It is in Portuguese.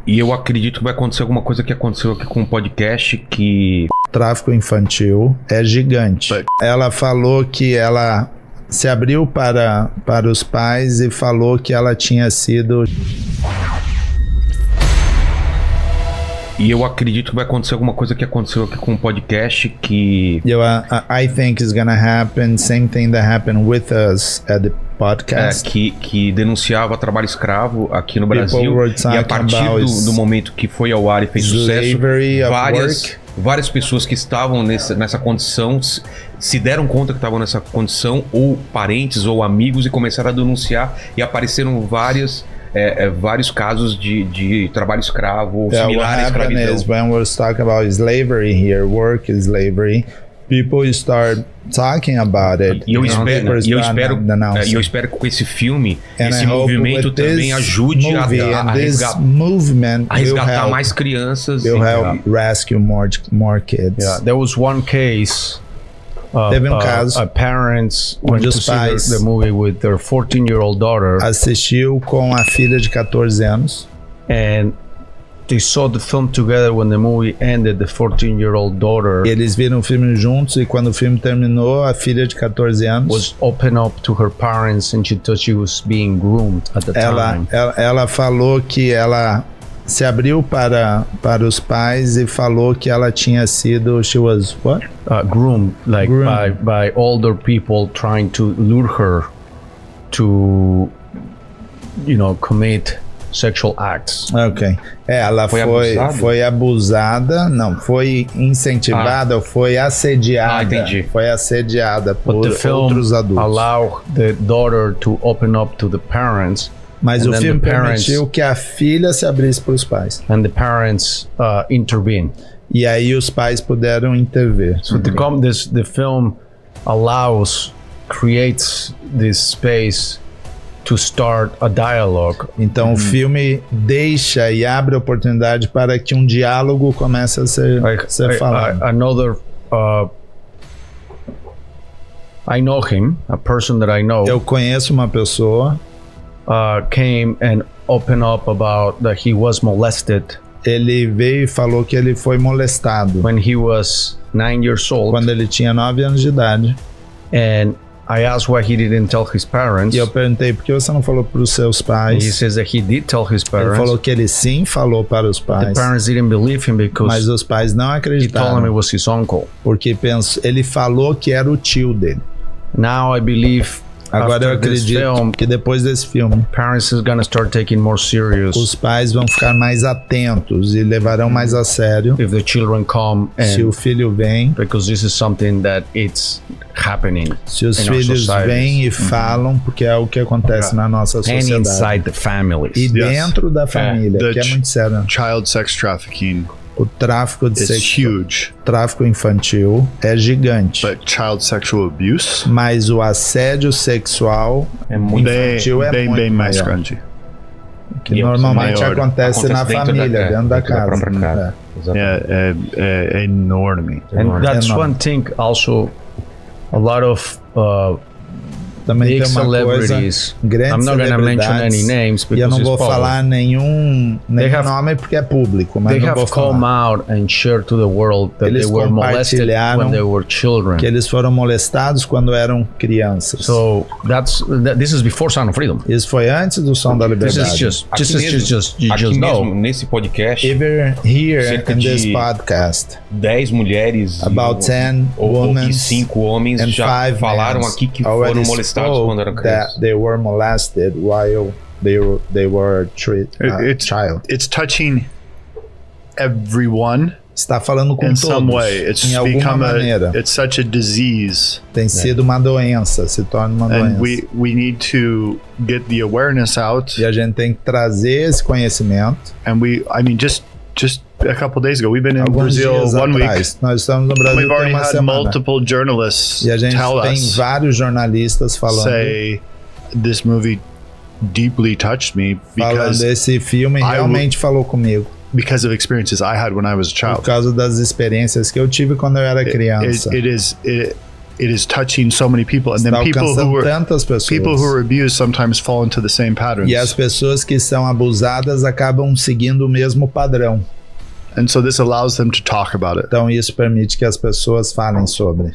E eu acredito que vai acontecer alguma coisa que aconteceu aqui com o podcast que... Tráfico infantil é gigante. Ela falou que ela se abriu para os pais e falou que ela tinha sido... E eu acredito que vai acontecer alguma coisa que aconteceu aqui com o podcast que... I think is gonna happen, same thing that happened with us at the podcast. Que denunciava trabalho escravo aqui no Brasil. E a partir do momento que foi ao ar e fez sucesso, várias pessoas que estavam nessa condição se deram conta que estavam nessa condição, ou parentes ou amigos, e começaram a denunciar, e apareceram vários casos de trabalho escravo ou similar à escravidão. When we're talking about slavery here, work slavery, people start talking about it. E eu espero que com esse filme, esse movimento também ajude a resgatar mais crianças. Will help rescue more kids. Yeah, there was one case. Teve caso parents went to see the movie with their 14-year-old daughter. Assistiu com a filha de 14 anos. And they saw the film together. When the movie ended, the 14-year-old daughter, eles viram o filme juntos, e quando o filme terminou, a filha de 14 anos was open up to her parents, and she thought she was being groomed at the time. Ela falou que ela se abriu para os pais e falou que ela tinha sido, she was what? Groomed, like by older people trying to lure her to, commit sexual acts. Ok. Ela foi abusada, não, foi incentivada, foi assediada. Entendi. Foi assediada por outros adultos. Allow the daughter to open up to the parents. Mas o filme permitiu que a filha se abrisse para os pais. And the parents intervene. E aí os pais puderam intervir. So the film creates this space to start a dialogue. Então o filme deixa e abre a oportunidade para que um diálogo comece a ser falado. I know him, a person that I know. Eu conheço uma pessoa. Came and opened up about that he was molested. Ele veio e falou que ele foi molestado. When he was 9 years old. Quando ele tinha 9 anos de idade. And I asked why he didn't tell his parents. E eu perguntei, por que você não falou para os seus pais? He says that he did tell his parents. Ele falou que ele sim falou para os pais. The parents didn't believe him because mas os pais não acreditaram. He told him it was his uncle. Porque ele falou que era o tio dele. Now I believe. Agora eu acredito que depois desse filme, parents is gonna start taking more serious. Os pais vão ficar mais atentos e levarão mais a sério. If the children come and, se o filho vem, because this is something that it's happening. Se os filhos vêm e falam, porque é o que acontece na nossa sociedade. And inside the families. E dentro da família, que é muito sério. Child sex trafficking. O tráfico tráfico infantil é gigante. But child sexual abuse, mas o assédio sexual infantil é bem mais grande. Que normalmente acontece na família, dentro da casa. É enorme. And that's one thing also, a lot of também tem uma coisa, I'm not going to mention any names because eu não vou falar nenhum nome porque é público, mas they não vou have come out and shared to the world that eles they were molested when they were children. Que eles foram molestados quando eram crianças. So this is before Sound of Freedom. Isso foi antes do Som da Liberdade. This is just mesmo nesse podcast. Even here in this podcast, 10 mulheres about 10 women e 5 homens já falaram aqui que foram molestados quando eram crianças. That they were molested while they were child. It's touching everyone. Está falando com todos. Some way. It's em alguma maneira. It's such a disease. Tem sido uma doença, se torna uma doença. And we need to get the awareness out. E a gente tem que trazer esse conhecimento. And just a couple days ago, we've been in Brazil 1 week. Nós estamos no Brasil we've already tem uma had semana. Multiple journalists e a gente tell tem us, vários jornalistas falando. Say this movie deeply touched me because esse filme realmente falou comigo. Because of experiences I had when I was a child. Por causa das experiências que eu tive quando eu era criança. it is touching so many people, and then people who are abused sometimes fall into the same patterns. E as pessoas que são abusadas acabam seguindo o mesmo padrão. And so this allows them to talk about it. Então isso permite que as pessoas falem sobre.